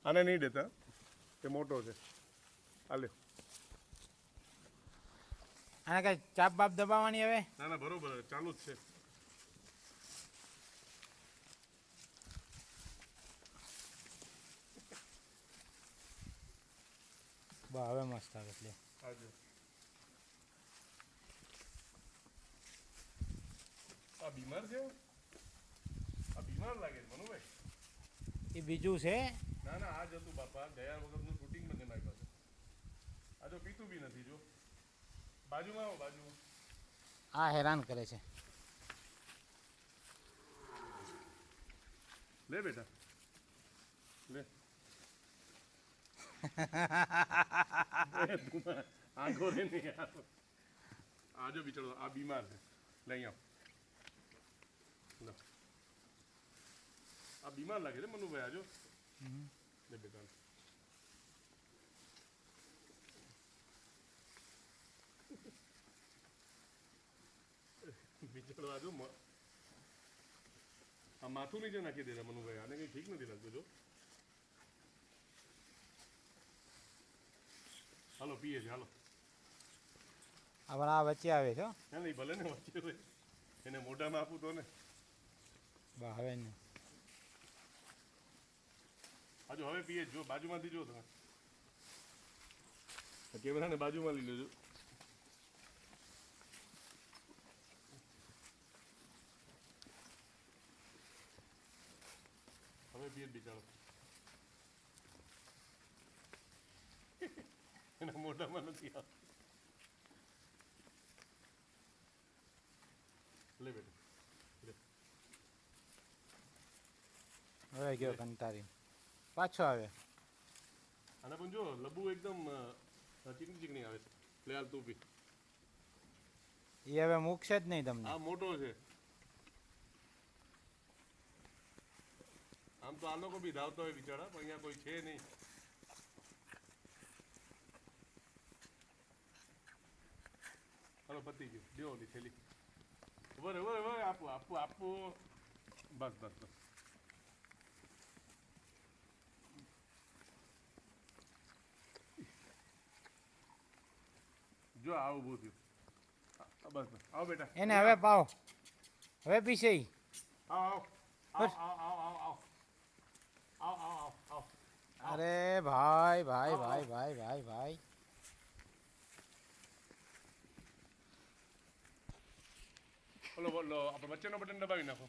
આને નહીં દેતા, એ મોટો છે. હાલે આને કઈ ચાપ બાપ દબાવવાની હવે? ના ના બરોબર ચાલુ જ છે. બા હવે મસ્ત આવે એટલે આજે આ બીમાર છે, આ બીમાર લાગે છે મનુભાઈ. એ બીજું છે. ના ના આ જ હતું બાપા, ગયા વખતનું શૂટિંગ મને મારી પાસે. આ જો પીતું બી નથી. જો બાજુમાં આવો, બાજુમાં. આ હેરાન કરે છે. લે બેટા લે. આંખો રે નહીં યાર. આ જો બિચારો આ બીમાર છે. લે અહીંયા લો. આ બીમાર લાગે છે મનુભાઈ. આજો લે બેટા. બિચારો આજો આ માથું નીચે નાખી દેતા મનુભાઈ. આને કંઈ ઠીક નથી લાગતું. જો હાલો પીએ છે. હાલો પણ આ વચ્ચે આવે છે. ના નહીં ભલે ને વચ્ચે હોય. એને મોઢામાં આપું તો ને. બા હવે ને હાજો હવે પીએ. જો બાજુમાંથી જો તમે કેમેરાને બાજુમાં લઈ લેજો. હવે પીએ બિચારો. એના મોઢામાં નથી આવતું. લે બેટા લે. હવે ગયો કંટાળી પાછો આવે. આને પણ જો લબુ એકદમ ચીકણી ચીકણી આવે છે. લે હાલ તું પી. એ હવે મૂકશે જ નહીં તમને. આ મોટો છે. આમ તો આ લોકો બી ધાવતા હોય બિચારા, પણ અહીંયા કોઈ છે નહીં. હાલો પતી ગયું. દેવો ઓલી થેલી. વરે વરે વરે આપો આપો આપો. બસ બસ બસ. જો આવું બહુ થયું. બસ બસ આવો બેટા. એને હવે પાવ. હવે પીશે ઈ. આવો આવો આવો આવો આવો આવો આવો આવો આવો. અરે ભાઈ ભાઈ ભાઈ ભાઈ ભાઈ ભાઈ. બોલો બોલો આપણે વચ્ચેનો બટન દબાવી નાખો.